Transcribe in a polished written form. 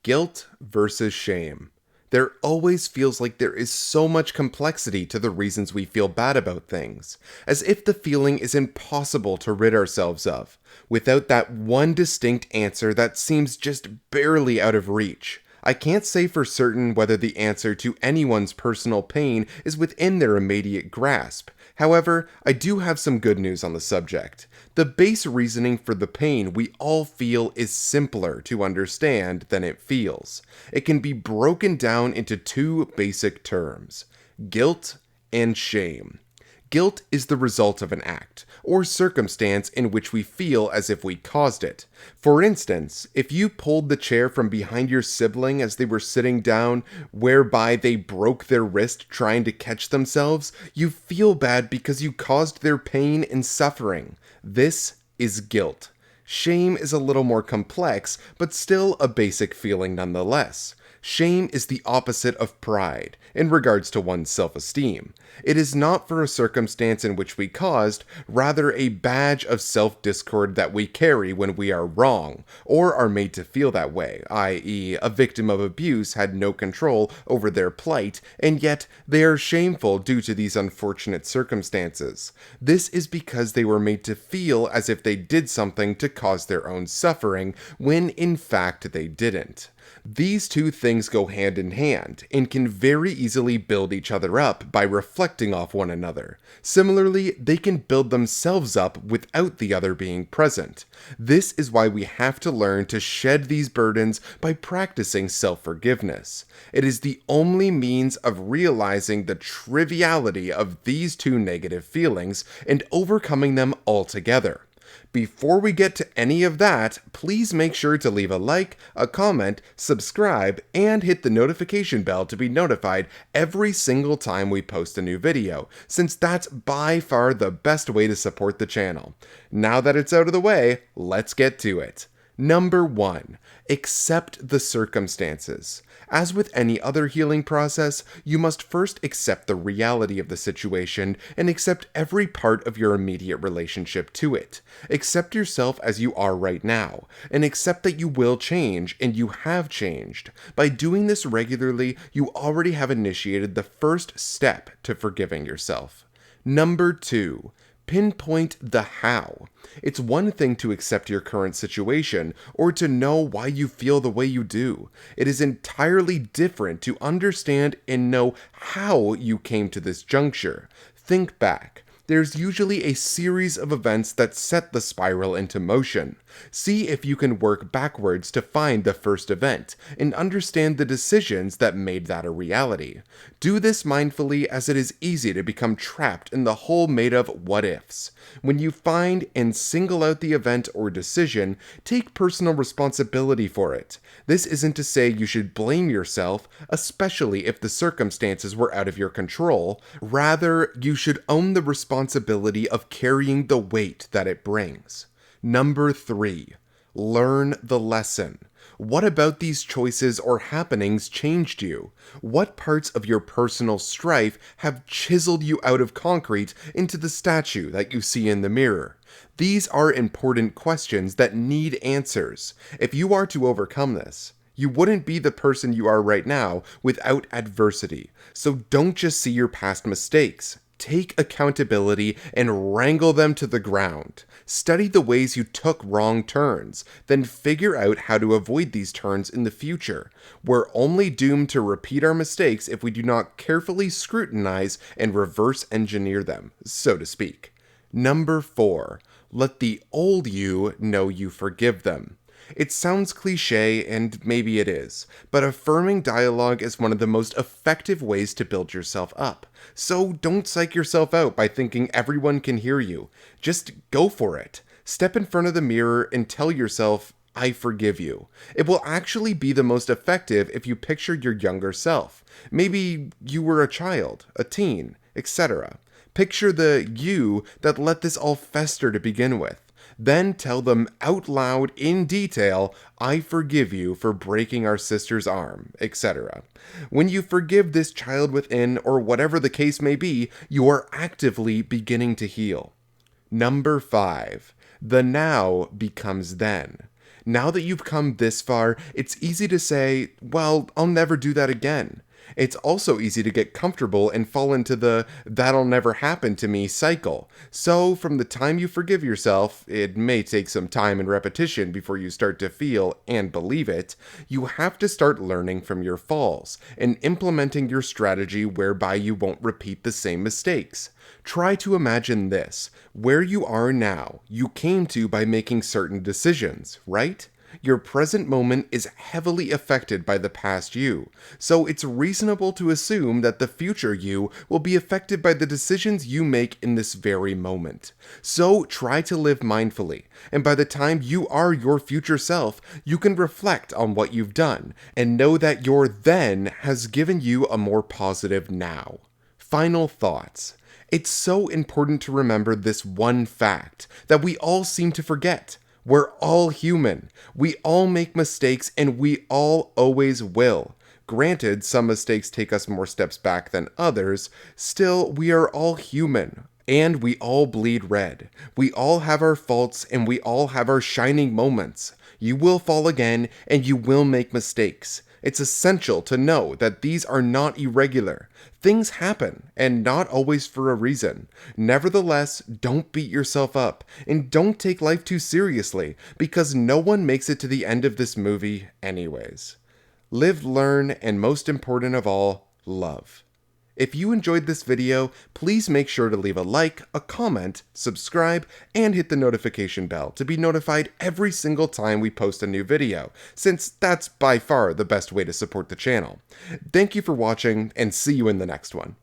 Guilt versus shame. There always feels like there is so much complexity to the reasons we feel bad about things, as if the feeling is impossible to rid ourselves of, without that one distinct answer that seems just barely out of reach. I can't say for certain whether the answer to anyone's personal pain is within their immediate grasp. However, I do have some good news on the subject. The base reasoning for the pain we all feel is simpler to understand than it feels. It can be broken down into two basic terms: guilt and shame. Guilt is the result of an act, or circumstance in which we feel as if we caused it. For instance, if you pulled the chair from behind your sibling as they were sitting down, whereby they broke their wrist trying to catch themselves, you feel bad because you caused their pain and suffering. This is guilt. Shame is a little more complex, but still a basic feeling nonetheless. Shame is the opposite of pride, in regards to one's self-esteem. It is not for a circumstance in which we caused, rather a badge of self-discord that we carry when we are wrong, or are made to feel that way, i.e., a victim of abuse had no control over their plight, and yet they are shameful due to these unfortunate circumstances. This is because they were made to feel as if they did something to cause their own suffering, when in fact they didn't. These two things go hand in hand, and can very easily build each other up by reflecting off one another. Similarly, they can build themselves up without the other being present. This is why we have to learn to shed these burdens by practicing self-forgiveness. It is the only means of realizing the triviality of these two negative feelings and overcoming them altogether. Before we get to any of that, please make sure to leave a like, a comment, subscribe, and hit the notification bell to be notified every single time we post a new video, since that's by far the best way to support the channel. Now that it's out of the way, let's get to it. Number 1. Accept the circumstances. As with any other healing process, you must first accept the reality of the situation and accept every part of your immediate relationship to it. Accept yourself as you are right now, and accept that you will change, and you have changed. By doing this regularly, you already have initiated the first step to forgiving yourself. Number 2. Pinpoint the how. It's one thing to accept your current situation, or to know why you feel the way you do. It is entirely different to understand and know how you came to this juncture. Think back. There's usually a series of events that set the spiral into motion. See if you can work backwards to find the first event, and understand the decisions that made that a reality. Do this mindfully, as it is easy to become trapped in the hole made of what-ifs. When you find and single out the event or decision, take personal responsibility for it. This isn't to say you should blame yourself, especially if the circumstances were out of your control. Rather, you should own the responsibility of carrying the weight that it brings. Number 3. Learn the lesson. What about these choices or happenings changed you? What parts of your personal strife have chiseled you out of concrete into the statue that you see in the mirror? These are important questions that need answers. If you are to overcome this, you wouldn't be the person you are right now without adversity. So don't just see your past mistakes. Take accountability and wrangle them to the ground. Study the ways you took wrong turns, then figure out how to avoid these turns in the future. We're only doomed to repeat our mistakes if we do not carefully scrutinize and reverse engineer them, so to speak. Number 4. Let the old you know you forgive them. It sounds cliche, and maybe it is, but affirming dialogue is one of the most effective ways to build yourself up. So don't psych yourself out by thinking everyone can hear you. Just go for it. Step in front of the mirror and tell yourself, I forgive you. It will actually be the most effective if you picture your younger self. Maybe you were a child, a teen, etc. Picture the you that let this all fester to begin with. Then tell them out loud in detail, I forgive you for breaking our sister's arm, etc. When you forgive this child within, or whatever the case may be, you are actively beginning to heal. Number 5. The now becomes then. Now that you've come this far, it's easy to say, well, I'll never do that again. It's also easy to get comfortable and fall into the that'll never happen to me cycle. So, from the time you forgive yourself, it may take some time and repetition before you start to feel and believe it, you have to start learning from your falls and implementing your strategy whereby you won't repeat the same mistakes. Try to imagine this. Where you are now, you came to by making certain decisions, right? Your present moment is heavily affected by the past you, so it's reasonable to assume that the future you will be affected by the decisions you make in this very moment. So try to live mindfully, and by the time you are your future self, you can reflect on what you've done, and know that your then has given you a more positive now. Final thoughts. It's so important to remember this one fact that we all seem to forget. We're all human. We all make mistakes and we all always will. Granted, some mistakes take us more steps back than others. Still, we are all human. And we all bleed red. We all have our faults and we all have our shining moments. You will fall again and you will make mistakes. It's essential to know that these are not irregular. Things happen, and not always for a reason. Nevertheless, don't beat yourself up, and don't take life too seriously, because no one makes it to the end of this movie anyways. Live, learn, and most important of all, love. If you enjoyed this video, please make sure to leave a like, a comment, subscribe, and hit the notification bell to be notified every single time we post a new video, since that's by far the best way to support the channel. Thank you for watching, and see you in the next one.